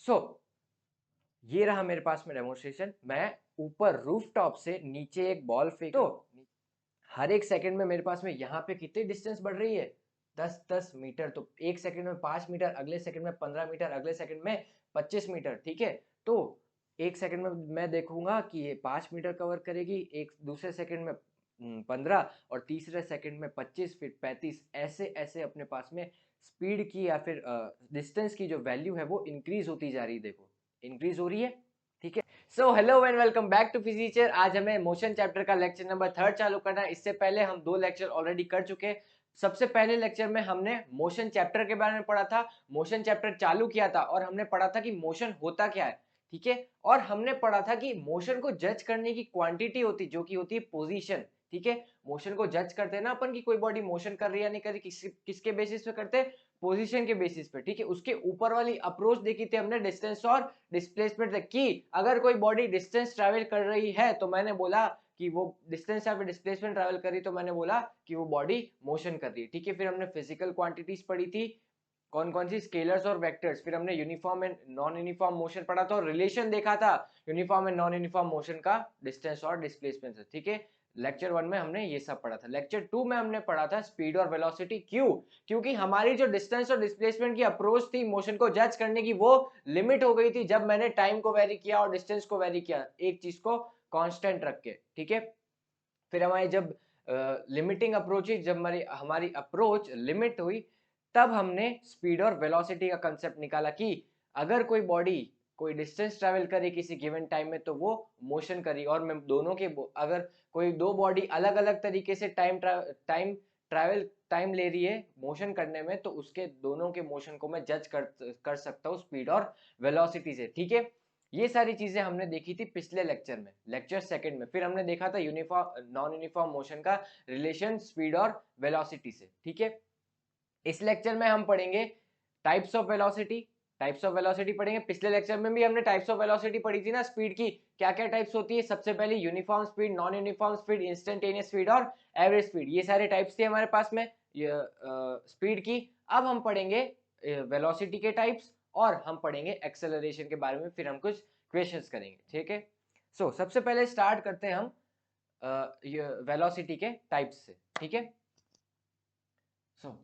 सो ये रहा मेरे पास में डेमोन्स्ट्रेशन। मैं ऊपर रूफटॉप से नीचे एक बॉल फेंक तो हर एक सेकंड में मेरे पास में यहाँ पे कितनी डिस्टेंस बढ़ रही है, 10-10 मीटर। तो एक सेकंड में 5 मीटर, अगले सेकंड में 15 मीटर, अगले सेकंड में 25 मीटर। ठीक है, तो एक सेकंड में मैं देखूंगा कि ये 5 मीटर कवर करेगी, एक दूसरे सेकंड में 15, और तीसरे सेकंड में 25, फिर 35, ऐसे ऐसे अपने पास में स्पीड की या फिर डिस्टेंस की जो वैल्यू है वो इंक्रीज होती जा रही है। देखो इंक्रीज हो रही है। ठीक है, so hello and welcome back to फिजिचर। आज हमें मोशन चैप्टर का लेक्चर नंबर 3 चालू करना है। इससे पहले हम 2 लेक्चर ऑलरेडी कर चुके हैं। सबसे पहले लेक्चर में हमने मोशन चैप्टर के बारे में पढ़ा था, मोशन चैप्टर चालू किया था और हमने पढ़ा था कि मोशन होता क्या है। ठीक है, और हमने पढ़ा था कि मोशन को जज करने की क्वांटिटी होती जो कि होती है पोजीशन। ठीक है, मोशन को जज करते हैं ना अपन की कोई बॉडी मोशन कर रही है या नहीं कर रही, किसके बेसिस पे करते हैं, पोजीशन के बेसिस पे। ठीक है, उसके ऊपर वाली अप्रोच देखी थी हमने, डिस्टेंस और डिस्प्लेसमेंट तक की। अगर कोई बॉडी डिस्टेंस ट्रैवल कर रही है तो मैंने बोला कि वो डिस्टेंस या फिर डिस्प्लेसमेंट ट्रैवल कर रही, तो मैंने बोला कि वो बॉडी मोशन कर रही है। ठीक है, फिर हमने फिजिकल क्वांटिटीज पढ़ी थी, कौन कौन सी, स्केलर्स और वेक्टर्स। फिर हमने uniform and non uniform motion पढ़ा था और रिलेशन देखा था uniform and non uniform motion का डिस्टेंस और डिस्प्लेसमेंट से। ठीक है, लेक्चर 1 में हमने ये सब पढ़ा था। लेक्चर 2 में हमने पढ़ा था स्पीड और वेलोसिटी। क्यों? क्योंकि हमारी जो डिस्टेंस और डिस्प्लेसमेंट की अप्रोच थी मोशन को जज करने की, वो लिमिट हो गई थी जब मैंने टाइम को वेरी किया और डिस्टेंस को वेरी किया, एक चीज को कांस्टेंट रख के। ठीक है, फिर हमारी जब लिमिटिंग अप्रोच हुई, जब हमारी हमारी अप्रोच लिमिट हुई, तब हमने स्पीड और वेलोसिटी का कंसेप्ट निकाला कि अगर कोई बॉडी कोई डिस्टेंस ट्रैवल करे किसी गिवन टाइम में तो वो मोशन करी, और मैं दोनों के अगर कोई दो बॉडी अलग अलग तरीके से टाइम ले रही है मोशन करने में, तो उसके दोनों के मोशन को मैं जज कर सकता हूँ स्पीड और वेलोसिटी से। ठीक है, ये सारी चीजें हमने देखी थी पिछले लेक्चर में, लेक्चर 2 में। फिर हमने देखा था यूनिफॉर्म नॉन यूनिफॉर्म मोशन का रिलेशन स्पीड और वेलोसिटी से। ठीक है, इस लेक्चर में हम पढ़ेंगे types of velocity. Types of velocity पढ़ेंगे। पिछले लेक्चर में भी हमने टाइप्स ऑफ वेलोसिटी पढ़ी थी ना, स्पीड की क्या क्या टाइप्स होती है। सबसे पहले uniform speed, non uniform speed, instantaneous speed और एवरेज स्पीड, ये सारे टाइप्स थे हमारे पास में स्पीड की। अब हम पढ़ेंगे वेलोसिटी के टाइप्स और हम पढ़ेंगे एक्सेलरेशन के बारे में, फिर हम कुछ क्वेश्चंस करेंगे। ठीक है, सो सबसे पहले स्टार्ट करते हैं हम वेलोसिटी के टाइप्स से। ठीक है, सो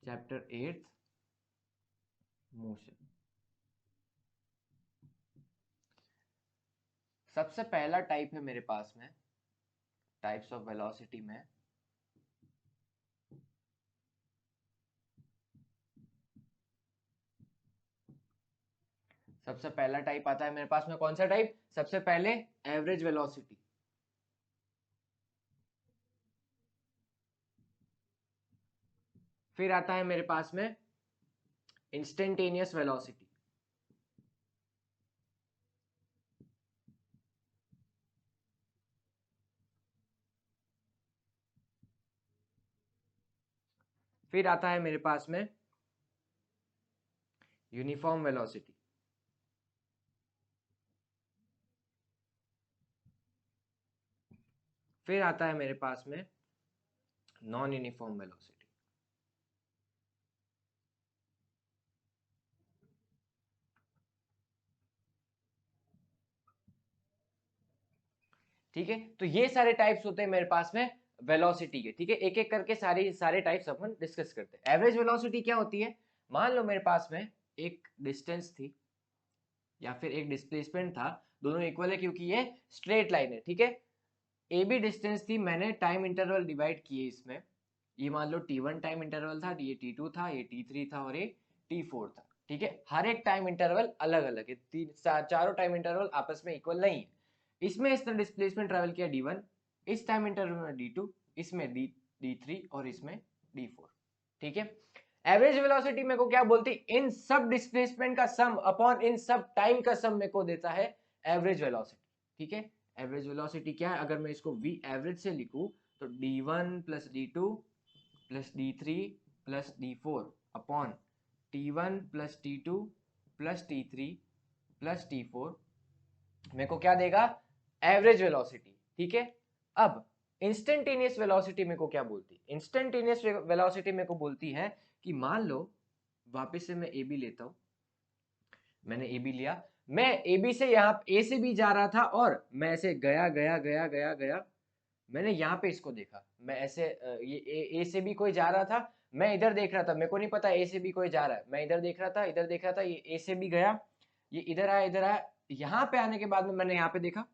चैप्टर 8 मोशन। सबसे पहला टाइप है मेरे पास में टाइप्स ऑफ वेलोसिटी में, सबसे पहला टाइप आता है मेरे पास में, कौन सा टाइप, सबसे पहले एवरेज वेलोसिटी। फिर आता है मेरे पास में इंस्टेंटेनियस वेलोसिटी। फिर आता है मेरे पास में यूनिफॉर्म वेलोसिटी। फिर आता है मेरे पास में नॉन यूनिफॉर्म वेलोसिटी। ठीक है, तो ये सारे टाइप्स होते हैं मेरे पास में वेलोसिटी के। ठीक है, एक एक करके सारे टाइप्स अपन डिस्कस करते हैं। एवरेज वेलोसिटी क्या होती है, मान लो मेरे पास में एक डिस्टेंस थी या फिर एक डिस्प्लेसमेंट था, दोनों इक्वल है क्योंकि ये स्ट्रेट लाइन है। ठीक है, ए बी डिस्टेंस थी, मैंने टाइम इंटरवल डिवाइड किए इसमें, ये मान लो T1 टाइम इंटरवल था, ये T2 था, ये T3 था और ये T4 था। ठीक है, हर एक टाइम इंटरवल अलग अलग है, चारों टाइम इंटरवल आपस में इक्वल नहीं है। इसमें इसने डिस्प्लेसमेंट ट्रेवल किया D1, इस टाइम इंटरवल में D2, इसमें D3 और इसमें D4। ठीक है, एवरेज वेलोसिटी मेरे को क्या बोलती, इन सब डिस्प्लेसमेंट का सम अपॉन इन सब टाइम का सम मेरे को देता है एवरेज वेलोसिटी। ठीक है, एवरेज वेलोसिटी क्या है, अगर मैं इसको V एवरेज से लिखूं तो D1 plus D2 plus D3 plus D4 upon T1 plus T2 plus T3 plus T4 मेरे को क्या देगा, एवरेज वेलोसिटी। ठीक है, अब इंस्टेंटेनियस वेलोसिटी मेरे को क्या बोलती है, इंस्टेंटेनियस वेलोसिटी मेरे को बोलती है कि मान लो वापस से मैं ए बी लेता हूँ, मैंने ए बी लिया, मैं ए बी से यहाँ ए से बी जा रहा था और मैं ऐसे गया गया गया गया गया, मैंने यहाँ पे इसको देखा, मैं ऐसे ये ए से बी कोई जा रहा था, मैं इधर देख रहा था, मेरे को नहीं पता ए से बी कोई जा रहा है, मैं इधर देख रहा था, इधर देख रहा था, ये ए से बी गया, ये इधर आया, इधर आया, यहाँ पे आने के बाद में मैंने यहाँ पे देखा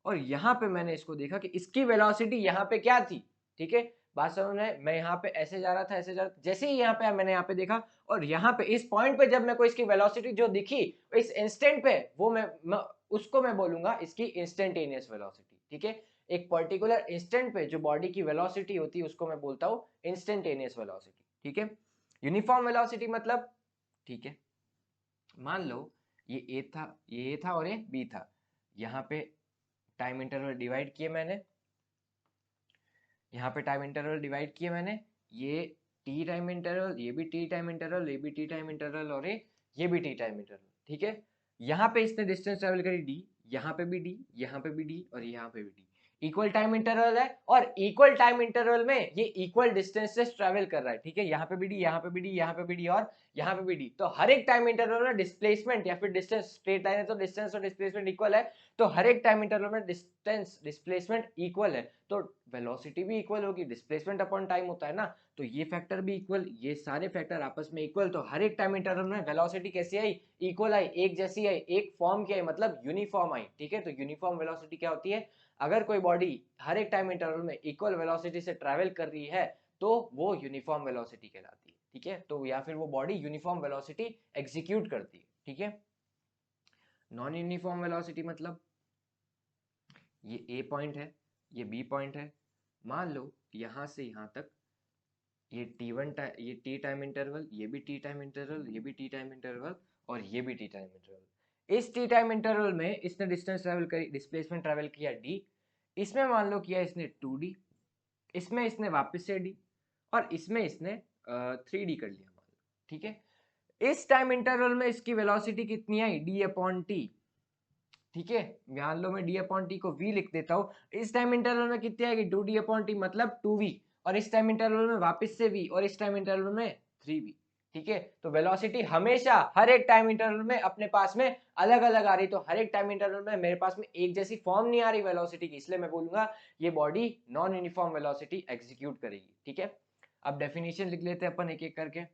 और यहाँ पे मैंने इसको देखा कि इसकी वेलोसिटी यहाँ पे क्या थी। ठीक है, बात समझ में? मैं यहाँ पे ऐसे जा रहा था, ऐसे जा रहा था, जैसे ही यहाँ पे आया मैंने यहाँ पे देखा और यहाँ पे इस पॉइंट पे जब मेरे को इसकी वेलोसिटी जो दिखी इस इंस्टेंट पे, वो मैं उसको मैं बोलूंगा इसकी इंस्टेंटेनियस वेलोसिटी। ठीक है, एक पर्टिकुलर इंस्टेंट पे जो बॉडी की वेलोसिटी होती है उसको मैं बोलता हूँ इंस्टेंटेनियस वेलोसिटी। ठीक है, यूनिफॉर्म वेलोसिटी मतलब, ठीक है, मान लो ये ए था, ये ए था और ये बी था, यहाँ पे टाइम इंटरवल डिवाइड किए मैंने, यहाँ पे टाइम इंटरवल डिवाइड किए मैंने, ये टी टाइम इंटरवल, ये भी टी टाइम इंटरवल, ये भी टी टाइम इंटरवल और ये भी टी टाइम इंटरवल। ठीक है, यहाँ पे इसने डिस्टेंस ट्रेवल करी डी, यहाँ पे भी डी, यहाँ पे भी डी और यहाँ पे भी डी, इक्वल टाइम इंटरवल है और इक्वल टाइम इंटरवल में ये इक्वल डिस्टेंसेस ट्रेवल कर रहा है। ठीक है, यहाँ पे भी डी, यहाँ पे भी डी, यहाँ पे भी डी और यहाँ पे भी डी, तो हर एक टाइम इंटरवल में डिस्प्लेसमेंट या फिर डिस्टेंस, स्ट्रेट लाइन है तो डिस्टेंस और डिस्प्लेसमेंट इक्वल है, तो हर एक टाइम इंटरवल में डिस्टेंस डिस्प्लेसमेंट इक्वल है, तो वेलोसिटी भी इक्वल होगी, डिस्प्लेसमेंट अपॉन टाइम होता है ना, तो ये फैक्टर भी इक्वल, ये सारे फैक्टर आपस में इक्वल, तो हर एक टाइम इंटरवल में वेलोसिटी कैसी आई, इक्वल आई, एक जैसी आई, एक फॉर्म की आई, मतलब यूनिफॉर्म आई। ठीक है, तो यूनिफॉर्म वेलोसिटी क्या होती है, अगर कोई बॉडी हर एक टाइम इंटरवल में इक्वल वेलोसिटी से ट्रेवल कर रही है तो वो यूनिफॉर्म वेलोसिटी कहलाती है। ठीक है, तो या फिर वो बॉडी यूनिफॉर्म वेलोसिटी एग्जीक्यूट करती है। ठीक है, नॉन यूनिफॉर्म वेलोसिटी मतलब, ये ए पॉइंट है, ये बी पॉइंट है, मान लो यहां से यहां तक ये T1 ये टी टाइम इंटरवल, ये भी टी टाइम इंटरवल, ये भी टी टाइम इंटरवल और ये भी टी टाइम इंटरवल, इस टी टाइम इंटरवल में इसने डिस्टेंस ट्रेवल करी, डिस्प्लेसमेंट ट्रेवल किया डी, इसमें मान लो किया इसने 2D, इसमें इसने वापस से डी और इसमें इसने 3D कर लिया मान लो। ठीक है, इस टाइम इंटरवल में इसकी वेलोसिटी कितनी आई, डी अपॉन टी। ठीक है, मान लो मैं डी अपॉन टी को वी लिख देता हूँ, इस टाइम इंटरवल में कितनी आएगी, 2D अपॉन टी मतलब 2V, और इस टाइम इंटरवल में वापस से v और इस टाइम इंटरवल में 3V। ठीक है, तो वेलोसिटी हमेशा हर एक टाइम इंटरवल में अपने पास में अलग अलग आ रही, तो हर एक टाइम इंटरवल में मेरे पास में एक जैसी फॉर्म नहीं आ रही वेलोसिटी की, इसलिए मैं बोलूंगा ये body non uniform velocity execute करेगी। ठीक है, अब डेफिनेशन लिख लेते हैं अपन एक एक करके।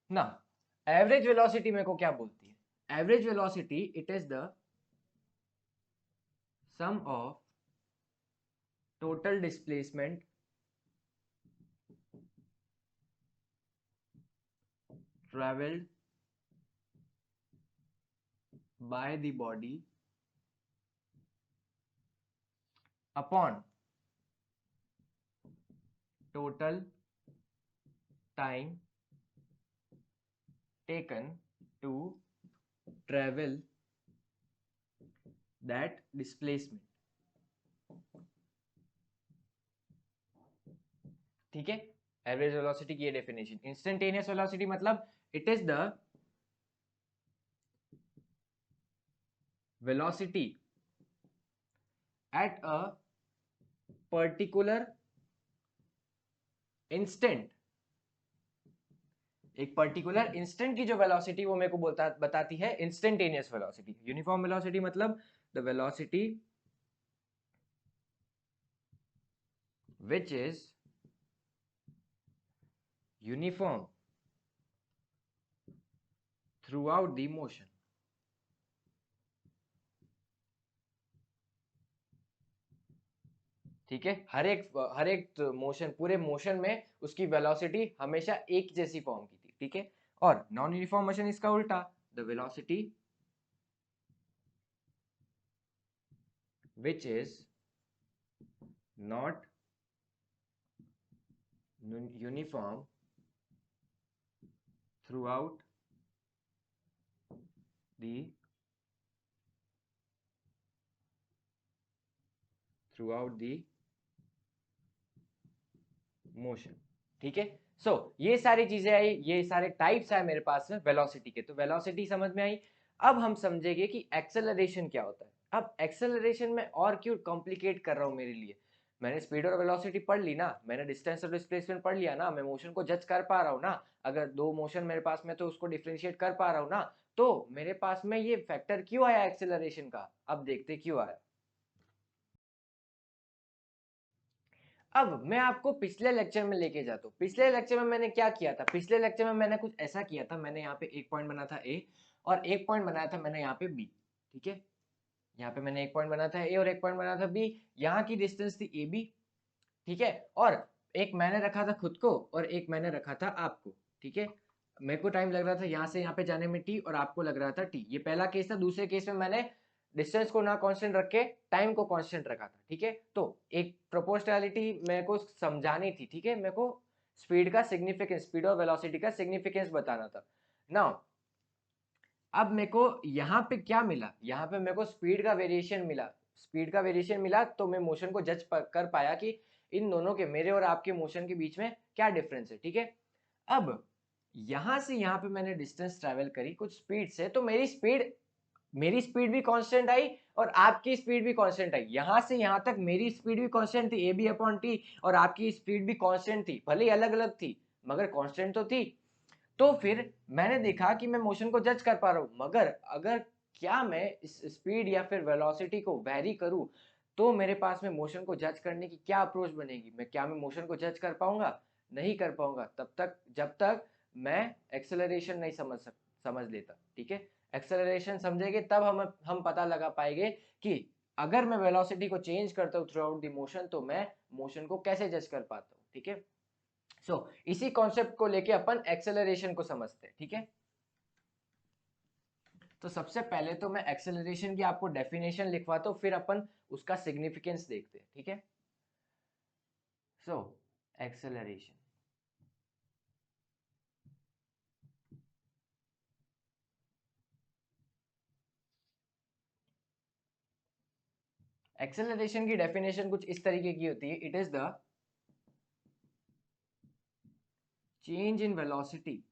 ना एवरेज वेलोसिटी मेरे को क्या बोलती है, average velocity it is the sum of total displacement traveled by the body upon total time taken to travel that displacement। ठीक है, एवरेज वेलोसिटी की ये डेफिनेशन। इंस्टेंटेनियस वेलोसिटी मतलब it is the velocity at a particular instant, एक particular instant की जो velocity वो मेरे को बताती है इंस्टेंटेनियस वेलोसिटी। यूनिफॉर्म वेलोसिटी मतलब the velocity which is uniform throughout the motion। ठीक है, हर एक मोशन, पूरे मोशन में उसकी वेलोसिटी हमेशा एक जैसी फॉर्म की थी। ठीक है, और नॉन यूनिफॉर्म मोशन इसका उल्टा, the velocity which is not uniform throughout the motion. ठीक है, ये सारी चीजें आई, ये सारे टाइप्स आए मेरे पास में वेलोसिटी के। तो वेलोसिटी समझ में आई। अब हम समझेंगे कि एक्सेलरेशन क्या होता है। अब एक्सेलरेशन में और क्यों कॉम्प्लिकेट कर रहा हूँ मेरे लिए, मैंने स्पीड और वेलोसिटी पढ़ ली ना, मैंने डिस्टेंस और डिस्प्लेसमेंट पढ़ लिया ना, मैं मोशन को जज कर पा रहा हूँ ना, अगर दो मोशन मेरे पास में तो उसको डिफरेंशिएट कर पा रहा हूँ ना, तो मेरे पास में ये फैक्टर क्यों आया एक्सेलरेशन का। अब देखते क्यों आया। अब मैं आपको पिछले लेक्चर में लेके जाता हूँ। पिछले लेक्चर में मैंने क्या किया था, पिछले लेक्चर में मैंने कुछ ऐसा किया था, मैंने यहाँ पे एक पॉइंट बना था ए और एक पॉइंट बनाया था मैंने यहाँ पे बी। ठीक है, यहाँ पे मैंने एक पॉइंट बनाया था ए और एक पॉइंट बनाया था बी। यहाँ की डिस्टेंस थी ए बी। ठीक है, और एक मैंने रखा था खुद को और एक मैंने रखा था आपको। ठीक है, मेरे को टाइम लग रहा था यहाँ से यहाँ पे जाने में टी और आपको लग रहा था टी। ये पहला केस था। दूसरे केस में मैंने डिस्टेंस को ना कांस्टेंट रख के टाइम को कांस्टेंट रखा था। ठीक है, तो एक प्रोपोर्शनैलिटी मेरे को समझानी थी। ठीक है, मेरे को स्पीड का सिग्निफिकेंस, स्पीड और वेलोसिटी का सिग्निफिकेंस बताना था। नाउ अब मेरे को यहाँ पे क्या मिला, यहाँ पे मेरे को स्पीड का वेरिएशन मिला। स्पीड का वेरिएशन मिला तो मैं मोशन को जज कर पाया कि इन दोनों के, मेरे और आपके मोशन के बीच में क्या डिफरेंस है। ठीक है, अब यहां से यहां पे मैंने डिस्टेंस ट्रेवल करी कुछ स्पीड से, तो मेरी स्पीड भी कांस्टेंट आई और आपकी स्पीड भी कांस्टेंट आई। यहां से यहां तक मेरी स्पीड भी कांस्टेंट थी, ए बी अपॉन टी, और आपकी स्पीड भी कांस्टेंट थी, भले ही अलग अलग थी मगर कांस्टेंट तो थी। तो फिर मैंने देखा कि मैं मोशन को जज कर पा रहा हूं, मगर अगर क्या मैं इस स्पीड या फिर वेलोसिटी को वेरी करूं तो मेरे पास में मोशन को जज करने की क्या अप्रोच बनेगी। मैं मोशन को जज कर पाऊंगा, नहीं कर पाऊंगा तब तक जब तक मैं एक्सेलरेशन नहीं समझ लेता। ठीक है, एक्सेलरेशन समझेंगे तब हम पता लगा पाएंगे कि अगर मैं वेलोसिटी को चेंज करता हूँ थ्रू आउट द मोशन तो मैं मोशन को कैसे जज कर पाता हूँ। ठीक है, इसी कॉन्सेप्ट को लेके अपन एक्सेलरेशन को समझते हैं। ठीक है, तो सबसे पहले तो मैं एक्सेलरेशन की आपको डेफिनेशन लिखवाता हूँ, फिर अपन उसका सिग्निफिकेंस देखते हैं। ठीक है, सो एक्सेलरेशन, एक्सेलरेशन की डेफिनेशन कुछ इस तरीके की होती है। It is the change in velocity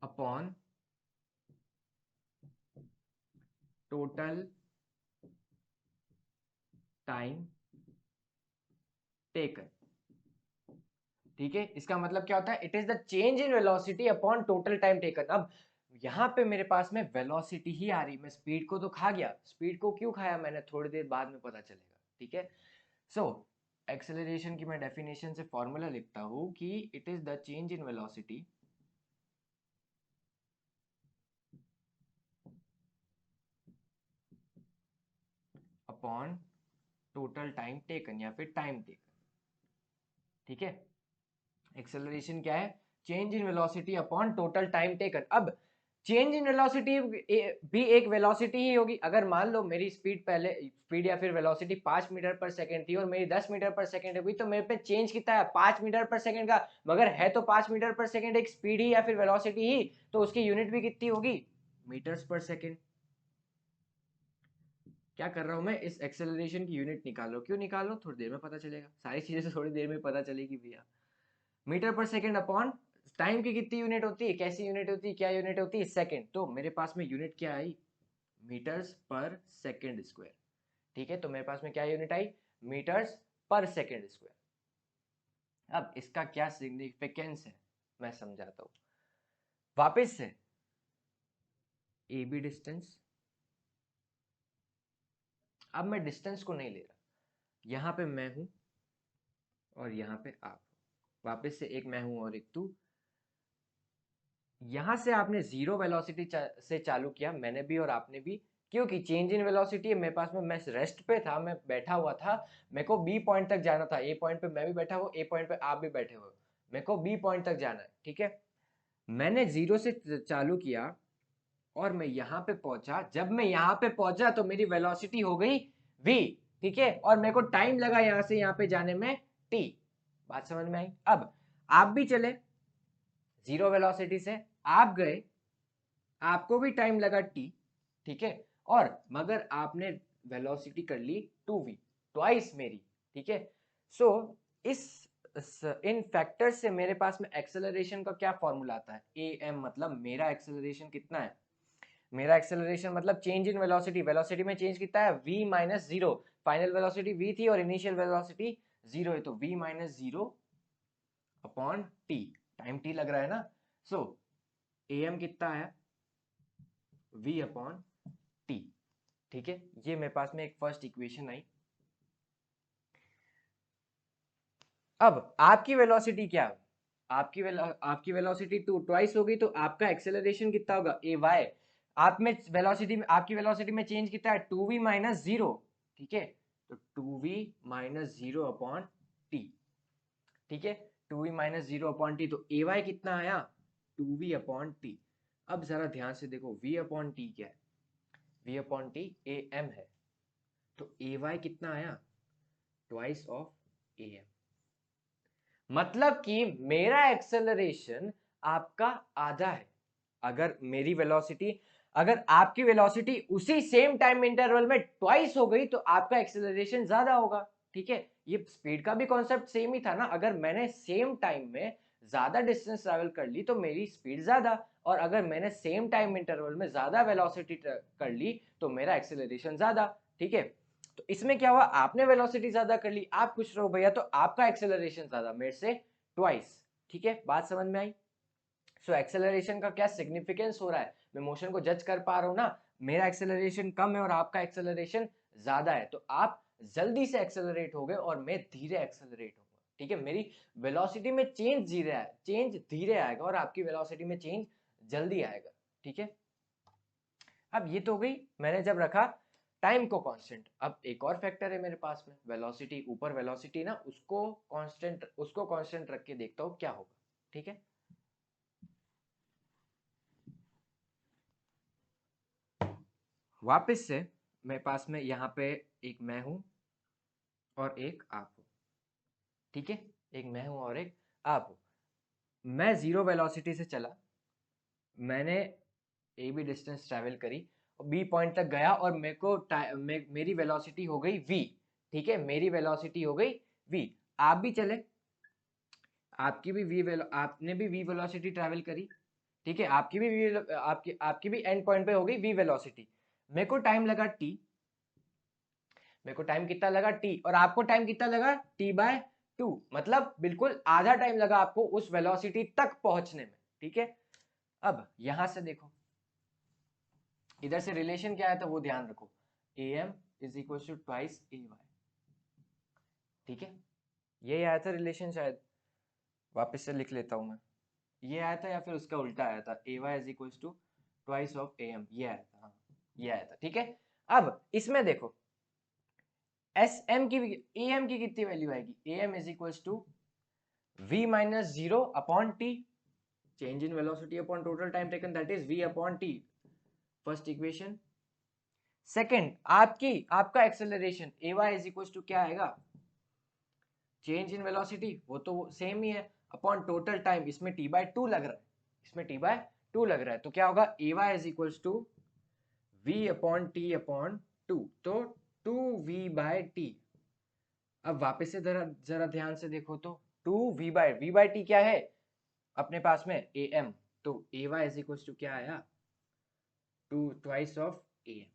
upon total time taken. ठीक है, इसका मतलब क्या होता है, it is the change in velocity upon total time taken. अब यहाँ पे मेरे पास में वेलोसिटी ही आ रही, मैं स्पीड को तो खा गया। स्पीड को क्यों खाया मैंने, थोड़ी देर बाद में पता चलेगा। ठीक है, सो एक्सेलरेशन की मैं डेफिनेशन से फॉर्मूला लिखता हूं कि it is the change in velocity upon total time taken या फिर टाइम टेकन। ठीक है, एक्सेलरेशन क्या है, change in velocity upon total time taken. अब चेंज इन वेलोसिटी भी एक वेलोसिटी ही होगी। अगर मान लो मेरी स्पीड या फिर वेलोसिटी 5 मीटर पर सेकंड थी और मेरी 10 मीटर पर सेकंड हुई, तो मेरे पे चेंज कितना है, 5 मीटर पर सेकंड का। मगर है तो 5 मीटर पर सेकंड एक स्पीड ही या फिर वेलोसिटी ही, तो उसकी यूनिट भी कितनी होगी, मीटर्स पर सेकंड। क्या कर रहा हूं मैं, इस एक्सेलरेशन की यूनिट निकाल रहा हूं। क्यों निकाल रहा हूं, थोड़ी देर में पता चलेगा। सारी चीजें तो थोड़ी देर में पता चलेगी भैया। मीटर पर सेकंड अपॉन टाइम की कितनी यूनिट होती है, कैसी यूनिट होती है, क्या यूनिट होती है, सेकंड। तो मेरे पास में यूनिट क्या आई, मीटर्स पर सेकंड स्क्वायर। ठीक है, तो मेरे पास में क्या यूनिट आई, मीटर्स पर सेकंड स्क्वायर। अब इसका क्या सिग्निफिकेंस है मैं समझाता हूं वापस से। ए बी डिस्टेंस, अब मैं डिस्टेंस को नहीं ले रहा, यहां पे मैं हूं और यहाँ पे आप। वापस से एक मैं हूं और एक तू। यहां से आपने जीरो वेलोसिटी से चालू किया, मैंने भी और आपने भी, क्योंकि चेंज इन वेलोसिटी है मेरे पास में। मैं रेस्ट पे था, मैं बैठा हुआ था, मेरे को बी पॉइंट तक जाना था। ए पॉइंट पे मैं भी बैठा हुआ, ए पॉइंट पे आप भी बैठे हुए, मेरे को बी पॉइंट तक जाना है। ठीक है, मैंने जीरो से चालू किया और मैं यहाँ पे पहुंचा। जब मैं यहाँ पे पहुंचा तो मेरी वेलोसिटी हो गई v। ठीक है, और मेरे को टाइम लगा यहाँ से यहाँ पे जाने में t। बात समझ में आई। अब आप भी चले जीरो वेलोसिटी से, आप गए, आपको भी टाइम लगा t। ठीक है, और मगर आपने वेलोसिटी कर ली 2v, ट्वाइस मेरी। ठीक है। सो इन फैक्टर से मेरे पास में एक्सेलरेशन का क्या फॉर्मूला आता है, ए एम, मतलब मेरा एक्सेलरेशन कितना है, मेरा एक्सेलरेशन मतलब चेंज इन वेलोसिटी, वेलोसिटी में चेंज कितना है, v minus zero, final velocity v थी और इनिशियल वेलोसिटी जीरो है, तो v minus zero upon T, time t लग रहा है ना। सो am कितना आया, v अपॉन टी, ठीक है। ये मेरे पास में एक फर्स्ट इक्वेशन आई। अब आपकी वेलोसिटी क्या है, आपकी वेलोसिटी टू ट्वाइस होगी, तो आपका एक्सेलरेशन कितना होगा, ए वाई। आप में वेलोसिटी में, आपकी वेलोसिटी में चेंज कितना है, टू वी माइनस जीरो, ठीक है। तो two V minus zero upon T, ठीक है, two V minus zero upon T, तो ए वाई कितना आया, टू वी अपॉन टी। अब जरा ध्यान से देखो, वी अपॉन टी क्या है, V upon T A M है, तो ए वाई कितना आया, ट्वाइस ऑफ ए एम, मतलब कि मेरा एक्सेलरेशन आपका आधा है। अगर मेरी वेलोसिटी, अगर आपकी वेलोसिटी उसी सेम टाइम इंटरवल में ट्वाइस हो गई तो आपका एक्सेलरेशन ज्यादा होगा, ठीक है। ये स्पीड का भी कॉन्सेप्ट सेम ही था ना, अगर मैंने सेम टाइम में ज्यादा डिस्टेंस ट्रैवल कर ली तो मेरी स्पीड ज्यादा, और अगर मैंने सेम टाइम इंटरवल में ज्यादा वेलोसिटी कर ली तो मेरा एक्सेलरेशन ज्यादा, ठीक है। तो इसमें क्या हुआ, आपने वेलोसिटी ज्यादा कर ली, आप खुश रहो भैया, तो आपका एक्सेलरेशन ज्यादा, मेरे से ट्वाइस, ठीक है। बात समझ में आई। सो एक्सेलरेशन का क्या सिग्निफिकेंस हो रहा है, मैं मोशन को जज कर पा रहा हूं ना, मेरा एक्सेलरेशन कम है और आपका एक्सेलरेशन ज्यादा है, तो आप जल्दी से एक्सेलरेट हो गए और मैं धीरे एक्सेलरेट होऊंगा, ठीक है। मेरी वेलोसिटी में चेंज धीरे आएगा और आपकी वेलोसिटी में चेंज जल्दी आएगा, ठीक है। अब ये तो हो गई, मैंने जब रखा टाइम को कांस्टेंट। अब एक और फैक्टर है मेरे पास में, वेलोसिटी, ऊपर वेलोसिटी ना, उसको कांस्टेंट रख के देखता हूं क्या होगा, ठीक है। वापस से मेरे पास में यहाँ पे एक मैं हूं और एक आप हो, ठीक है। एक मैं हूं और एक आप हो। मैं जीरो वेलोसिटी से चला, मैंने ए बी डिस्टेंस ट्रैवल करी और बी पॉइंट तक गया और मेरी वेलोसिटी हो गई v, ठीक है, मेरी वेलोसिटी हो गई v। आप भी चले, आपने भी v वेलोसिटी ट्रैवल करी, ठीक है, आपकी भी एंड पॉइंट पे हो गई v वेलोसिटी। मेरे को टाइम लगा t, मेरे को टाइम कितना लगा t, और आपको टाइम कितना लगा t बाय टू, मतलब बिल्कुल आधा टाइम लगा आपको उस वेलोसिटी तक पहुंचने में, ठीक है। अब यहां से देखो, इधर से रिलेशन क्या है तो वो ध्यान रखो, A M is equal to twice A Y, ठीक है। ये आया था रिलेशन शायद, वापस से लिख लेता हूं मैं, ये आया था या फिर उसका उल्टा आया था, a Y is equal to twice of A m, ये आया था, हाँ ये आया था, ठीक है। अब इसमें देखो, एस एम की, ए एम की कितनी वैल्यू आएगी, a M is equal to v minus zero upon t, change in velocity upon total time taken, that is v upon t, first equation. Second, आपका acceleration a Y is equal to क्या आएगा, change in velocity, वो तो same ही है, upon total time, इसमें t by two लग रहा है, इसमें t बाय टू लग रहा है, तो क्या होगा, a Y is equal to v upon t upon two, तो टू वी बाय टी। अब वापस से जरा जरा ध्यान से देखो तो, टू वी बाय टी क्या है अपने पास में, ए एम, तो A Y is equal to क्या आया, two twice of A M.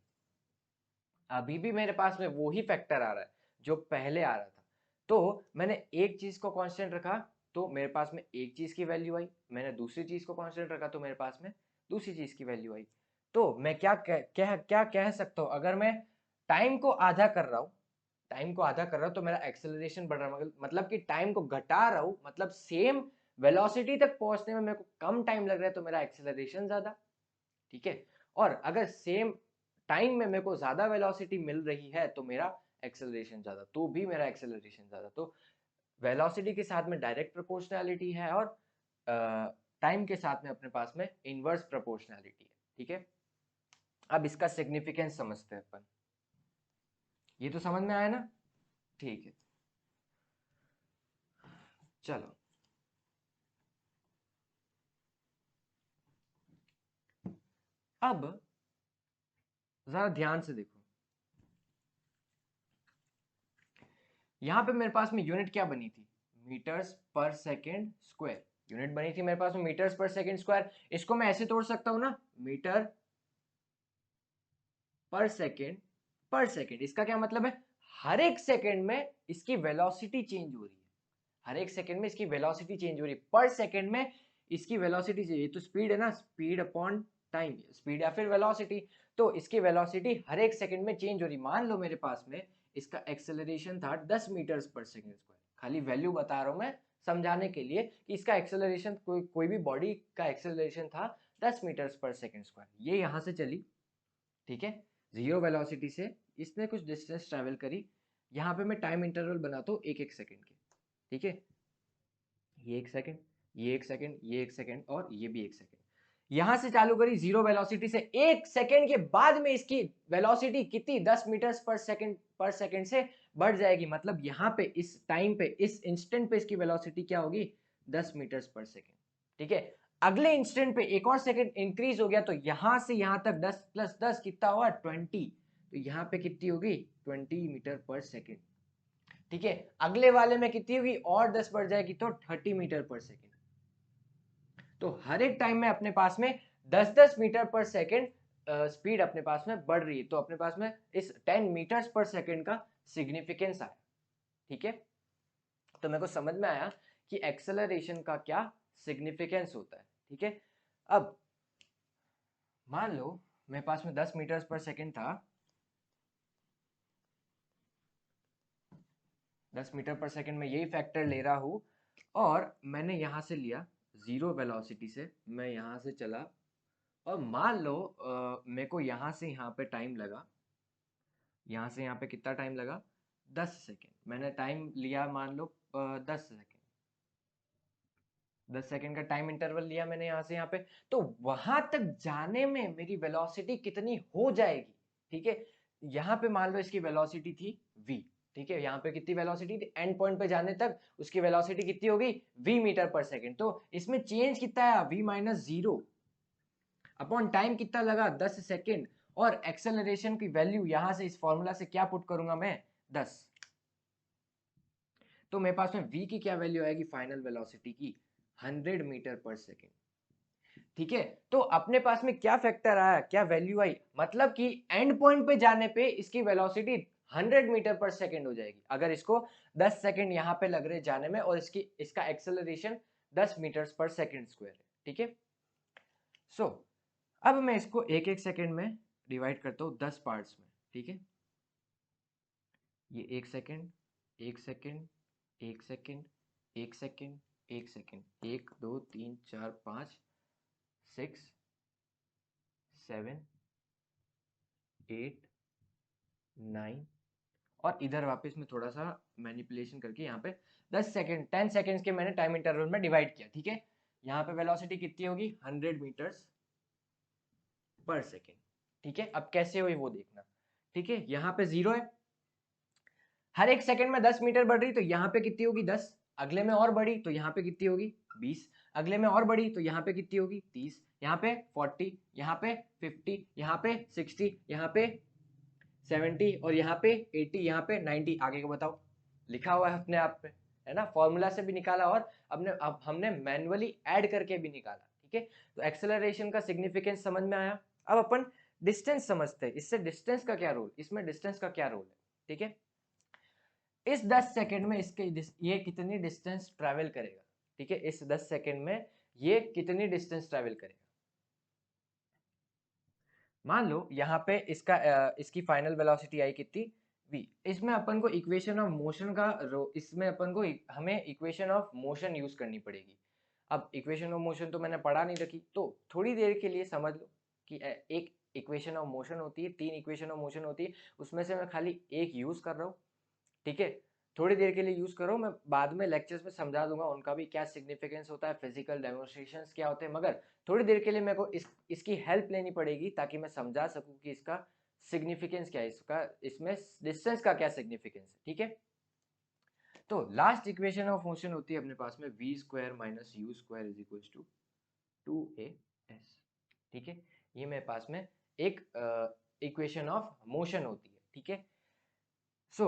अभी भी मेरे पास में वो ही फैक्टर आ रहा है जो पहले आ रहा था, तो मैंने एक चीज को कांस्टेंट रखा तो मेरे पास में एक चीज की वैल्यू आई, मैंने दूसरी चीज को कांस्टेंट रखा तो मेरे पास में दूसरी चीज की वैल्यू आई। तो मैं क्या कह सकता हूं, अगर मैं टाइम को आधा कर रहा हूं, टाइम को आधा कर रहा हूं तो मेरा एक्सेलरेशन बढ़ रहा है, मतलब कि टाइम को घटा रहा हूं, मतलब सेम वेलोसिटी तक पहुंचने में मेरे को कम टाइम लग रहा है तो मेरा एक्सेलरेशन ज्यादा, ठीक है। और अगर सेम टाइम में मेरे को ज्यादा वेलोसिटी मिल रही है तो मेरा एक्सेलरेशन ज्यादा, तो भी मेरा एक्सेलरेशन ज्यादा, तो वेलोसिटी के साथ में डायरेक्ट प्रोपोर्शनैलिटी है और टाइम के साथ में अपने पास में इनवर्स प्रोपोर्शनैलिटी है, ठीक है। अब इसका सिग्निफिकेंस समझते हैं अपन, ये तो समझ में आया ना, ठीक है। चलो, अब जरा ध्यान से देखो, यहाँ पे मेरे पास में यूनिट क्या बनी थी, मीटर्स पर सेकेंड स्क्वायर यूनिट बनी थी मेरे पास में, मीटर्स पर सेकेंड स्क्वायर। इसको मैं ऐसे तोड़ सकता हूँ ना, मीटर पर सेकेंड। इसका क्या मतलब है, हर एक सेकेंड में इसकी वेलोसिटी चेंज हो रही है, हर एक सेकेंड में इसकी वेलोसिटी चेंज हो रही है, पर सेकेंड में इसकी वेलोसिटी चाहिए। तो स्पीड है ना, स्पीड अपॉन टाइम, स्पीड या फिर वेलोसिटी। तो इसकी वेलोसिटी हर एक सेकेंड में चेंज हो रही। मान लो मेरे पास में इसका एक्सेलरेशन था 10 मीटर्स पर सेकेंड स्क्वायर, खाली वैल्यू बता रहा हूं मैं समझाने के लिए कि इसका एक्सेलरेशन, कोई भी बॉडी का एक्सेलरेशन था 10 मीटर्स पर सेकेंड स्क्वायर। ये यहां से चली, ठीक है, जीरो वेलोसिटी से इसने कुछ डिस्टेंस ट्रेवल करी। यहाँ पे मैं टाइम इंटरवल बनाता हूँ एक एक सेकेंड के, ठीक है, ये एक सेकेंड, ये एक सेकेंड, ये एक सेकेंड और ये भी एक सेकेंड। यहां से चालू करी जीरो वेलोसिटी से, एक सेकेंड के बाद में इसकी वेलोसिटी कितनी, 10 मीटर्स पर सेकेंड से बढ़ जाएगी। मतलब यहाँ पे इस टाइम पे, इस इंस्टेंट पे इसकी वेलोसिटी क्या होगी, 10 मीटर्स पर सेकेंड, ठीक है। अगले इंस्टेंट पे एक और सेकेंड इंक्रीज हो गया, तो यहां से यहां तक 10 प्लस 10 कितना हुआ, 20। तो यहाँ पे कितनी होगी, 20 मीटर पर सेकेंड, ठीक है। अगले वाले में कितनी होगी, और 10 बढ़ जाएगी तो 30 मीटर पर सेकेंड। तो हर एक टाइम में अपने पास में 10-10 मीटर पर सेकेंड स्पीड अपने पास में बढ़ रही है। तो अपने पास में इस 10 मीटर्स पर सेकेंड का सिग्निफिकेंस आया, ठीक है। तो मेरे को समझ में आया कि एक्सेलरेशन का क्या सिग्निफिकेंस होता है, ठीक है। अब मान लो मेरे पास में 10 मीटर्स पर सेकेंड था, 10 मीटर पर सेकेंड में यही फैक्टर ले रहा हूं, और मैंने यहां से लिया जीरो वेलोसिटी से, मैं यहां से चला, और मान लो मेरे को यहाँ से यहाँ पे टाइम लगा, यहाँ से यहाँ पे कितना टाइम लगा, 10 सेकेंड। मैंने टाइम लिया मान लो 10 सेकेंड, 10 सेकेंड का टाइम इंटरवल लिया मैंने यहाँ से यहाँ पे। तो वहां तक जाने में मेरी वेलोसिटी कितनी हो जाएगी, ठीक है। यहाँ पे मान लो इसकी वेलोसिटी थी v, ठीक है, यहाँ पे कितनी वेलोसिटी थी, एंड पॉइंट पे जाने तक उसकी वेलोसिटी कितनी होगी, v मीटर पर सेकेंड। तो इसमें चेंज कितना है, v minus zero upon time कितना लगा, 10 सेकेंड, और एक्सेलरेशन की वैल्यू यहां से इस फॉर्मूला से क्या पुट करूंगा मैं, 10। तो मेरे पास में v की क्या वैल्यू आएगी, फाइनल वेलोसिटी की 100 मीटर पर सेकेंड, ठीक है। तो अपने पास में क्या फैक्टर आया, क्या वैल्यू आई, मतलब कि एंड पॉइंट पे जाने पे इसकी वेलोसिटी 100 मीटर पर सेकेंड हो जाएगी, अगर इसको 10 सेकेंड यहाँ पे लग रहे जाने में, और इसका एक्सेलरेशन 10 मीटर पर सेकेंड स्क्वायर है, ठीक है। सो अब मैं इसको एक एक सेकेंड में डिवाइड करता हूँ 10 पार्ट्स में, ठीक है। ये एक सेकेंड, एक सेकेंड, एक सेकेंड, एक सेकेंड, एक सेकेंड, 1 2 3 4 5 6 7 8 9, और इधर वापस में थोड़ा सा मैनिपुलेशन करके यहाँ पे 10 सेकेंड, 10 सेकेंड्स के मैंने टाइम इंटरवल में डिवाइड किया, ठीक है। यहाँ पे वेलोसिटी कितनी होगी, 100 मीटर्स पर सेकेंड, ठीक है। अब कैसे हुई वो देखना, ठीक है। यहाँ पे जीरो है, हर एक सेकंड में 10 मीटर बढ़ रही, तो यहाँ पे कितनी होगी, 10। अगले में और बढ़ी तो यहाँ पे कितनी होगी, 20। अगले में और बढ़ी तो यहाँ पे कितनी होगी, 30। यहाँ पे 40, यहाँ पे 50, यहाँ पे 60, यहाँ पे 70, और यहाँ पे 80, यहाँ पे 90। आगे को बताओ, लिखा हुआ है अपने आप पे, है ना, फॉर्मूला से भी निकाला और अब हमने मैन्युअली ऐड करके भी निकाला, ठीक है। तो एक्सेलरेशन का सिग्निफिकेंस समझ में आया। अब अपन डिस्टेंस समझते हैं, इससे डिस्टेंस का क्या रोल, इसमें डिस्टेंस का क्या रोल है, ठीक है। इस 10 सेकंड में ये कितनी डिस्टेंस ट्रैवल करेगा, ठीक है, इस 10 सेकंड में ये कितनी डिस्टेंस ट्रैवल करेगा। मान लो यहाँ पे इसकी फाइनल वेलोसिटी आई कितनी, v। इसमें अपन को इक्वेशन ऑफ मोशन का इसमें अपन को हमें इक्वेशन ऑफ मोशन यूज करनी पड़ेगी। अब इक्वेशन ऑफ मोशन तो मैंने पढ़ा नहीं रखी, तो थोड़ी देर के लिए समझ लो कि एक इक्वेशन ऑफ मोशन होती है, 3 इक्वेशन ऑफ मोशन होती है, उसमें से मैं खाली एक यूज कर रहा हूँ, ठीक है। थोड़ी देर के लिए यूज करो, मैं बाद में लेक्चर्स में समझा दूंगा उनका भी क्या सिग्निफिकेंस होता है, फिजिकल डेमोन्स्ट्रेशंस क्या होते हैं, मगर थोड़ी देर के लिए मेरे को इसकी हेल्प लेनी पड़ेगी ताकि मैं समझा सकूं कि इसका सिग्निफिकेंस क्या है, इसका इसमें डिस्टेंस का क्या सिग्निफिकेंस है, ठीक है। तो लास्ट इक्वेशन ऑफ मोशन होती है अपने पास में v square minus you square is equal to 2as, ठीक है। ये मेरे पास में एक इक्वेशन ऑफ मोशन होती है, ठीक है। सो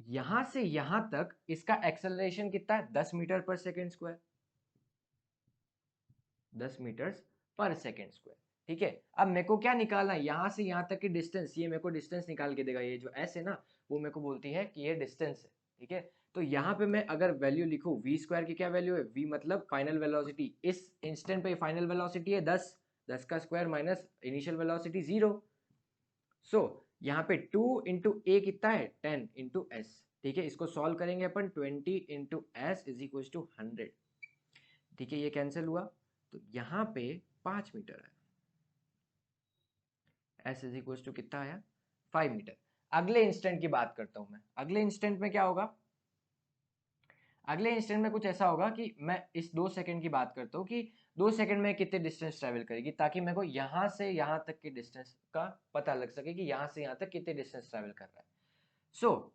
यहां से यहां तक इसका एक्सेलरेशन कितना है, 10 मीटर पर सेकेंड स्क्वायर, 10 मीटर पर सेकेंड स्क्वायर। ठीक है, अब मेरे को क्या निकालना है, यहां से यहां तक की डिस्टेंस, ये मेरे को डिस्टेंस निकाल के देगा, ये जो एस है ना वो मेरे को बोलती है कि ये डिस्टेंस है। ठीक है, तो यहाँ पे मैं अगर वैल्यू लिखूं, वी स्क्वायर की क्या वैल्यू है, वी मतलब फाइनल वेलोसिटी, इस इंस्टेंट पे फाइनल वेलोसिटी है 10, 10 का स्क्वायर माइनस इनिशियल वेलोसिटी 0। सो यहाँ पे 2 इंटू ए कितना है, 10 इंटू एस। ठीक है, इसको सॉल्व करेंगे अपन, 20 into S is equal to 100। ठीक है, ये कैंसिल हुआ, तो यहाँ पे 5 मीटर आया, एस इज इक्वल टू कितना आया, 5 मीटर। अगले इंस्टेंट की बात करता हूं मैं, अगले इंस्टेंट में क्या होगा, अगले इंस्टेंट में कुछ ऐसा होगा कि मैं इस 2 सेकंड की बात करता हूँ कि 2 सेकंड में कितने डिस्टेंस ट्रेवल करेगी, ताकि मेरे को यहाँ से यहाँ तक के डिस्टेंस का पता लग सके कि यहाँ से यहाँ तक कितने डिस्टेंस ट्रेवल कर रहा है। सो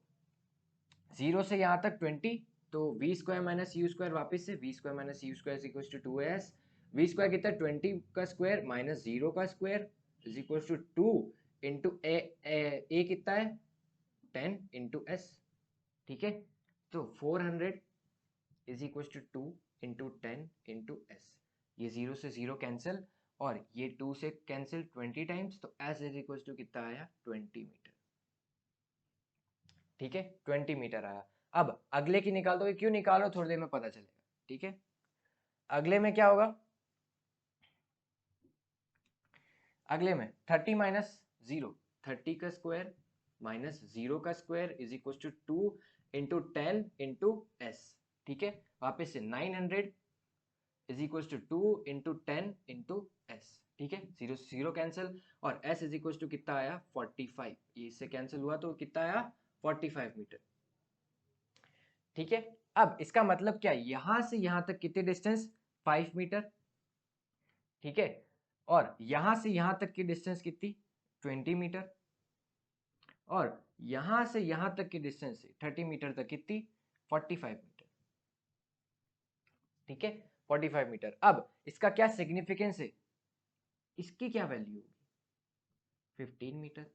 0 से यहाँ तक 20, तो v square minus you square, वापिस से v square minus you square is equal to 2s, v square कितना, 20 का स्क्वायर माइनस 0 का square is equal to 2 into a कितना है, 10 इंटू एस। ठीक है, तो 400 is equal to 2 into 10 into s. ये 0 से 0 कैंसिल, और ये 2 से कैंसिल 20 टाइम्स, तो एस इज इक्वल टू कितना आया, 20 मीटर। ठीक है, 20 मीटर आया। अब अगले की निकाल दो, क्यों निकालो थोड़ी देर में पता चलेगा। ठीक है, अगले में क्या होगा, अगले में 30 माइनस 0, 30 का स्क्वायर माइनस 0 का square is equal to 2 into 10 into S. ठीक है, वापस से 900 is equal to 2 into 10 into S. ठीक है, 0 से 0 कैंसिल, और एस इज इक्वल टू कितना आया, 45, ये इससे कैंसिल हुआ तो कितना आया, 45 मीटर। ठीक है, अब इसका मतलब क्या, यहां से यहां तक कितने डिस्टेंस, 5 मीटर। ठीक है, और यहां से यहां तक की डिस्टेंस कितनी, 20 मीटर, और यहां से यहां तक की डिस्टेंस 30 मीटर तक कितनी, 45 मीटर। ठीक है, 45 मीटर। अब इसका क्या सिग्निफिकेंस है, इसकी क्या वैल्यू होगी, 15 मीटर।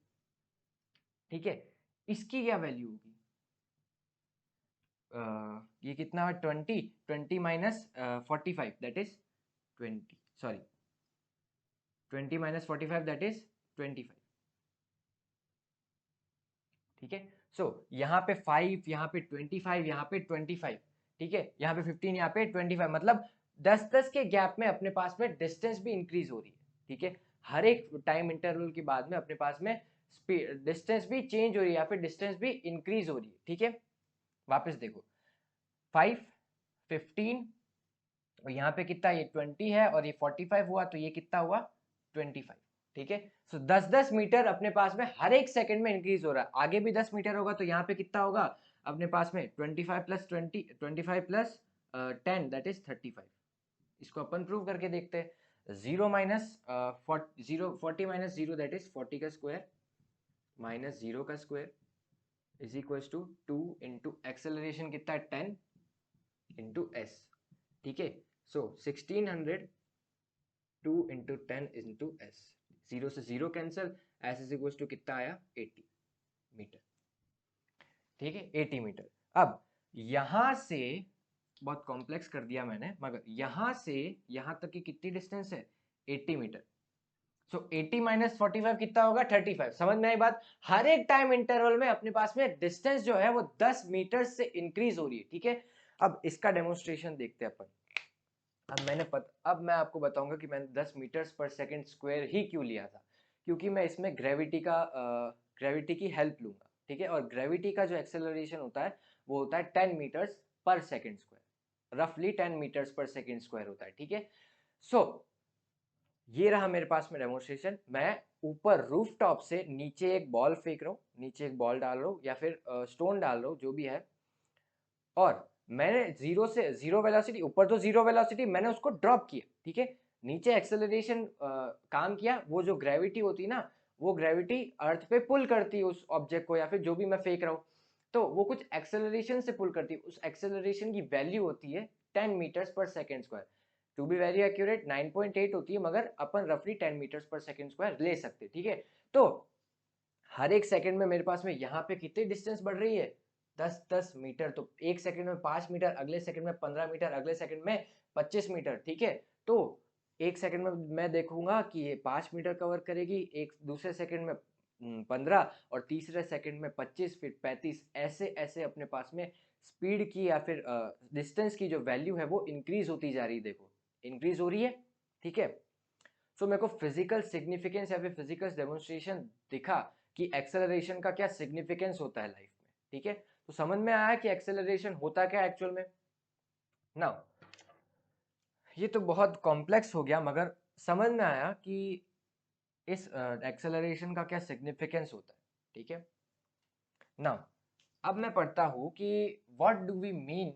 ठीक है, इसकी क्या वैल्यू होगी, ये कितना है, 20, 20 minus 45 that is 20, sorry 20 minus 45 that is 25। ठीक है, सो यहाँ पे 5, यहाँ पे 25, यहाँ पे 25। ठीक है, यहाँ पे 15, यहाँ पे 25, मतलब 10-10 के गैप में अपने पास में डिस्टेंस भी इंक्रीज हो रही है। ठीक है, हर एक टाइम इंटरवल के बाद में अपने पास में डिस्टेंस भी चेंज हो रही है, या फिर डिस्टेंस भी इंक्रीज हो रही है। ठीक है, वापस देखो, 5, 15, और यहाँ पे कितना, ये 20 है, और ये 45 हुआ, तो ये कितना हुआ, 25। ठीक है, सो 10-10 मीटर अपने पास में हर एक सेकंड में इंक्रीज हो रहा है, आगे भी 10 मीटर होगा, तो यहाँ पे कितना होगा अपने पास में, 25 प्लस 20, 25 प्लस 10 दैट इज 35। इसको अपन प्रूव करके देखते हैं, 0 माइनस 40 माइनस 0 दैट इज 40 का स्क्वायर माइनस 0 का square is equal to 2 into acceleration कितना है, 10 इंटू एस। ठीक है, सो 1600, 2 इंटू 10 इंटू एस, 0 से 0 cancel, S is equal to कितना आया, 80 मीटर। ठीक है, 80 मीटर। अब यहां से, बहुत कॉम्प्लेक्स कर दिया मैंने, मगर यहां से यहां तक की कितनी डिस्टेंस है, 80 मीटर। सो 80 माइनस 45 कितना होगा, 35। समझ में आई बात, हर एक टाइम इंटरवल में अपने पास में डिस्टेंस जो है वो 10 मीटर से इंक्रीज हो रही है। ठीक है, अब इसका डेमोन्स्ट्रेशन देखते हैं अपन। अब मैं आपको बताऊंगा कि मैंने 10 मीटर्स पर सेकंड स्क्वायर ही क्यों लिया था, क्योंकि मैं इसमें ग्रेविटी की हेल्प लूंगा। ठीक है, और ग्रेविटी का जो एक्सेलरेशन होता है वो होता है 10 मीटर्स पर सेकंड स्क्वायर, रफली 10 मीटर्स पर सेकंड स्क्वायर होता है। ठीक है, सो ये रहा मेरे पास में डेमोन्स्ट्रेशन। मैं ऊपर रूफ टॉप से नीचे एक बॉल फेंक रहा हूँ, नीचे एक बॉल डाल रहा हूँ, या फिर स्टोन डाल रहा हूँ, जो भी है, और मैंने 0 से 0 वेलोसिटी, ऊपर तो 0 वेलोसिटी, मैंने उसको ड्रॉप किया। ठीक है, नीचे एक्सेलरेशन काम किया, वो जो ग्रेविटी होती है ना, वो ग्रेविटी अर्थ पे पुल करती है उस ऑब्जेक्ट को, या फिर जो भी मैं फेंक रहा हूँ, तो वो कुछ एक्सेलरेशन से पुल करती है। उस एक्सेलरेशन की वैल्यू होती है 10 मीटर्स पर second square, to be very accurate 9.8 होती है, मगर अपन रफली 10 मीटर्स पर सेकेंड स्क्वायर ले सकते। ठीक है, तो हर एक सेकंड में मेरे पास में यहाँ पे कितनी डिस्टेंस बढ़ रही है, 10 मीटर, तो एक सेकंड में 5 मीटर, अगले सेकंड में 15 मीटर, अगले सेकंड में 25 मीटर, ठीक है। तो एक सेकंड में मैं देखूंगा कि ये 5 मीटर कवर करेगी, एक दूसरे सेकंड में 15, और तीसरे सेकंड में 25, फिर 35, ऐसे ऐसे अपने पास में स्पीड की या फिर डिस्टेंस की जो वैल्यू है वो इंक्रीज होती जा रही है, देखो इंक्रीज हो रही है, ठीक है। सो मेरे को फिजिकल सिग्निफिकेंस या फिर फिजिकल डेमोन्स्ट्रेशन दिखा कि एक्सेलरेशन का क्या सिग्निफिकेंस होता है लाइफ में, ठीक है। तो समझ में आया कि एक्सेलरेशन होता क्या एक्चुअल में। नाउ ये तो बहुत कॉम्प्लेक्स हो गया, मगर समझ में आया कि इस एक्सेलरेशन का क्या सिग्निफिकेंस होता है, ठीक है। नाउ अब मैं पढ़ता हूं कि what do we mean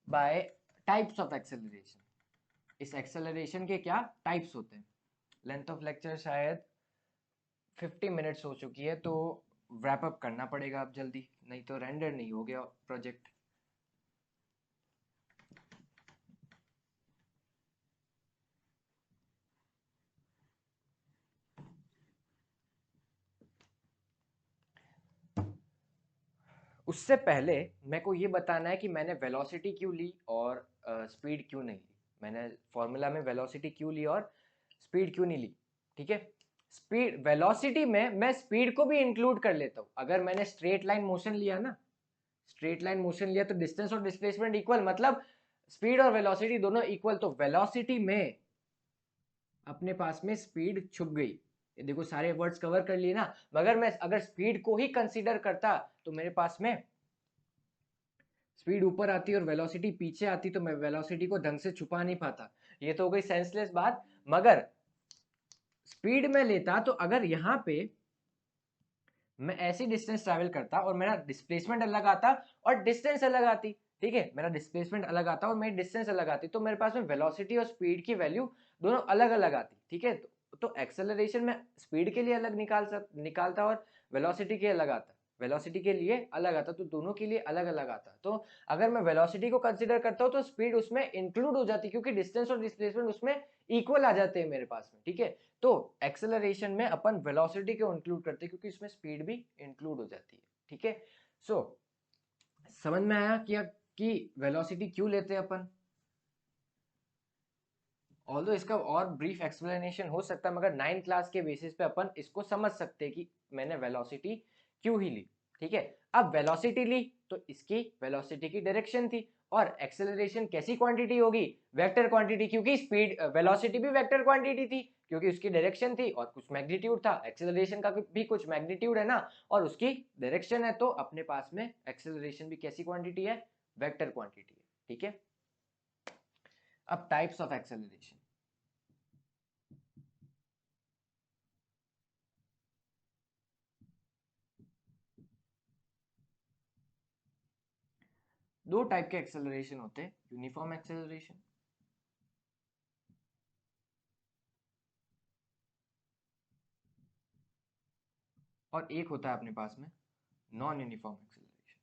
by types of acceleration. इस एक्सेलरेशन के क्या टाइप्स होते हैं। लेंथ ऑफ लेक्चर शायद 50 मिनट्स हो चुकी है, तो रैप अप करना पड़ेगा अब जल्दी, नहीं तो रेंडर नहीं हो गया प्रोजेक्ट। उससे पहले मेरे को ये बताना है कि मैंने वेलोसिटी क्यों ली और स्पीड क्यों नहीं ली। मैंने फॉर्मूला में वेलोसिटी क्यों ली और स्पीड क्यों नहीं ली, ठीक है। स्पीड वेलोसिटी में मैं स्पीड को भी इंक्लूड कर लेता हूँ। अगर मैंने स्ट्रेट लाइन मोशन लिया ना, स्ट्रेट लाइन मोशन लिया, तो डिस्टेंस और डिस्प्लेसमेंट इक्वल, मतलब स्पीड और वेलोसिटी दोनों इक्वल, तो वेलोसिटी में अपने पास में स्पीड छुप गई। ये देखो सारे वर्ड्स कवर कर लिए ना, मगर मैं अगर स्पीड को ही कंसीडर करता तो मेरे पास में स्पीड ऊपर आती और वेलोसिटी पीछे आती, तो मैं वेलोसिटी को ढंग से छुपा नहीं पाता। ये तो हो गई सेंसलेस बात। मगर स्पीड में लेता तो अगर यहां पे मैं ऐसी डिस्टेंस ट्रैवल करता और मेरा डिस्प्लेसमेंट अलग आता और डिस्टेंस अलग आती, ठीक है, मेरा डिस्प्लेसमेंट अलग आता और मेरी डिस्टेंस अलग आती, तो मेरे पास में वेलोसिटी और स्पीड की वैल्यू दोनों अलग अलग आती, ठीक है। तो एक्सेलरेशन में स्पीड के लिए अलग निकालता और वेलोसिटी के अलग आता, वेलोसिटी के लिए अलग आता, तो दोनों के लिए अलग अलग आता। तो अगर मैं वेलोसिटी को कंसीडर करता हूँ तो स्पीड उसमें इंक्लूड हो जाती, क्योंकि डिस्टेंस और डिस्प्लेसमेंट उसमें इक्वल आ जाते हैं मेरे पास में, ठीक है। तो एक्सेलरेशन में अपन वेलोसिटी को इंक्लूड करते हैं, क्योंकि इसमें स्पीड भी इंक्लूड हो जाती है, ठीक है। सो समझ में आया कि वेलोसिटी क्यों लेते हैं अपन। ऑल्दो इसका और ब्रीफ एक्सप्लेनेशन हो सकता है, मगर 9th क्लास के बेसिस पे अपन इसको समझ सकते हैं कि मैंने वेलोसिटी क्यों ही ली, ठीक है। अब वेलोसिटी ली तो इसकी वेलोसिटी की डायरेक्शन थी, और एक्सेलरेशन कैसी क्वांटिटी होगी, वेक्टर क्वांटिटी, क्योंकि स्पीड वेलोसिटी भी वेक्टर क्वांटिटी थी, क्योंकि उसकी डायरेक्शन थी और कुछ मैग्नीट्यूड था। एक्सेलरेशन का भी कुछ मैग्नीट्यूड है ना, और उसकी डायरेक्शन है, तो अपने पास में एक्सेलरेशन भी कैसी क्वांटिटी है, वेक्टर क्वांटिटी है, ठीक है। अब टाइप्स ऑफ एक्सेलरेशन। दो टाइप के एक्सेलरेशन होते हैं, यूनिफॉर्म एक्सेलरेशन और एक होता है अपने पास में नॉन यूनिफॉर्म एक्सेलरेशन।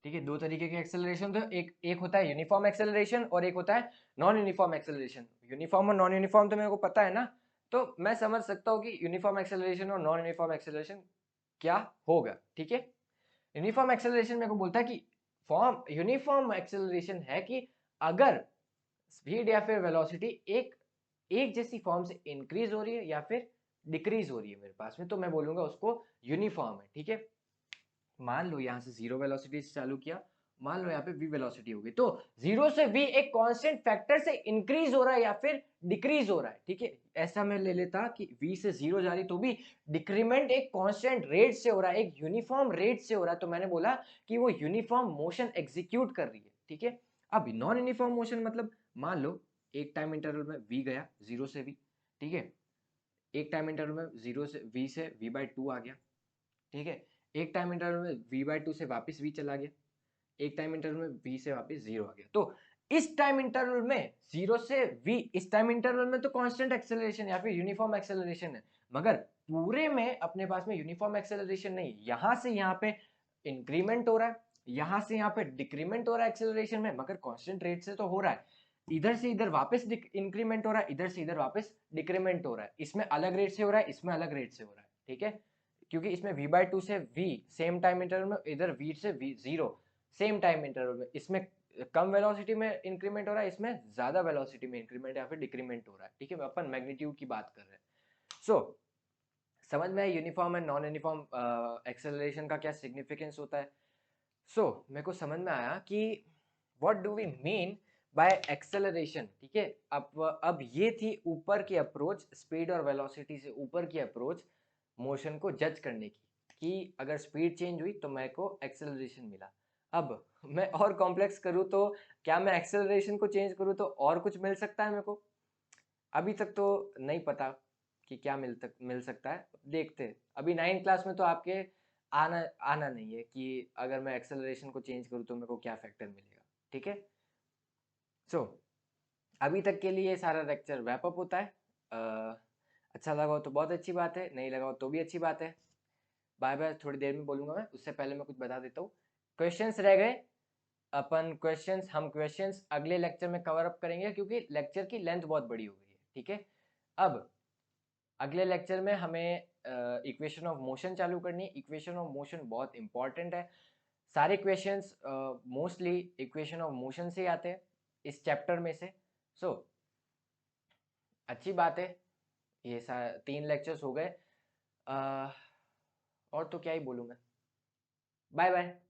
ठीक है, दो तरीके के एक्सेलरेशन, तो एक होता है यूनिफॉर्म एक्सेलरेशन और एक होता है नॉन यूनिफॉर्म एक्सेलरेशन। यूनिफॉर्म और नॉन यूनिफॉर्म तो मेरे को पता है ना, तो मैं समझ सकता हूँ कि यूनिफॉर्म एक्सेलरेशन और नॉन यूनिफॉर्म एक्सेलरेशन क्या होगा, ठीक है। यूनिफॉर्म एक्सेलरेशन मेरे को बोलता है कि फॉर्म यूनिफॉर्म एक्सेलरेशन है कि अगर स्पीड या फिर वेलोसिटी एक एक जैसी फॉर्म से इंक्रीज हो रही है या फिर डिक्रीज हो रही है मेरे पास में, तो मैं बोलूंगा उसको यूनिफॉर्म है, ठीक है। मान लो यहाँ से जीरो वेलोसिटी से चालू किया, मान लो यहाँ पे v वेलोसिटी होगी, तो जीरो से v एक कांस्टेंट फैक्टर से इंक्रीज हो रहा है या फिर डिक्रीज हो रहा है, ठीक है। ऐसा मैं ले लेता कि v से जीरो जा रही तो भी डिक्रीमेंट एक कांस्टेंट रेट से हो रहा है, एक यूनिफॉर्म रेट से हो रहा है, तो मैंने बोला कि वो यूनिफॉर्म मोशन एग्जीक्यूट कर रही है, ठीक है। अब नॉन यूनिफॉर्म मोशन मतलब मान लो एक टाइम इंटरवल में v गया जीरो से v, ठीक है। एक टाइम इंटरवल में जीरो से v से v/2 आ गया, ठीक है। एक टाइम इंटरवल में v/2 से वापस v चला गया, एक टाइम इंटरवल में v से वापस जीरो आ गया। तो इस टाइम इंटरवल में जीरो से v, इस टाइम इंटरवल में तो कांस्टेंट एक्सेलरेशन या फिर यूनिफॉर्म एक्सेलरेशन है, मगर पूरे में अपने पास में यूनिफॉर्म एक्सेलरेशन नहीं, यहां से यहां पे इंक्रीमेंट हो रहा है, यहां से यहां पे डिक्रीमेंट हो रहा है एक्सेलरेशन में, मगर कांस्टेंट रेट से तो हो रहा है। इधर से इधर वापस इंक्रीमेंट हो रहा है, इधर से इधर वापस डिक्रीमेंट हो रहा है, इसमें अलग रेट से हो रहा है, इसमें अलग रेट से हो रहा है, ठीक है, क्योंकि इसमें v/2 से v सेम टाइम इंटरवल में, इधर v से v 0 सेम टाइम इंटरवल में, इसमें कम वेलोसिटी में इंक्रीमेंट हो रहा है, इसमें ज्यादा वेलोसिटी में इंक्रीमेंट या फिर डिक्रीमेंट हो रहा है, ठीक है, अपन मैग्नीट्यूड की बात कर रहे हैं। सो समझ में आया uniform and non uniform acceleration का क्या सिग्निफिकेंस होता है। सो मेरे को समझ में आया कि what do we mean by acceleration, ठीक है। अब ये थी ऊपर की अप्रोच, स्पीड और वेलोसिटी से ऊपर की अप्रोच मोशन को जज करने की, कि अगर स्पीड चेंज हुई तो मेरे को एक्सेलरेशन मिला। अब मैं और कॉम्प्लेक्स करूँ तो क्या मैं एक्सेलरेशन को चेंज करूँ तो और कुछ मिल सकता है मेरे को? अभी तक तो नहीं पता कि क्या मिल सकता है, देखते हैं। अभी 9th क्लास में तो आपके आना आना नहीं है कि अगर मैं एक्सेलरेशन को चेंज करूँ तो मेरे को क्या फैक्टर मिलेगा, ठीक है। सो अभी तक के लिए सारा लेक्चर रैप अप होता है। अच्छा लगा हो तो बहुत अच्छी बात है, नहीं लगा हो तो भी अच्छी बात है। बाय बाय थोड़ी देर में बोलूंगा मैं, उससे पहले मैं कुछ बता देता हूँ। क्वेश्चंस रह गए, हम क्वेश्चंस अगले लेक्चर में कवर अप करेंगे, क्योंकि लेक्चर की लेंथ बहुत बड़ी हो गई है, ठीक है। अब अगले लेक्चर में हमें इक्वेशन ऑफ मोशन चालू करनी है। इक्वेशन ऑफ मोशन बहुत इंपॉर्टेंट है, सारे questions mostly equation of motion से आते हैं इस चैप्टर में से। सो अच्छी बात है, ये 3 लेक्चर्स हो गए। और तो क्या ही बोलूँ मैं। Bye bye.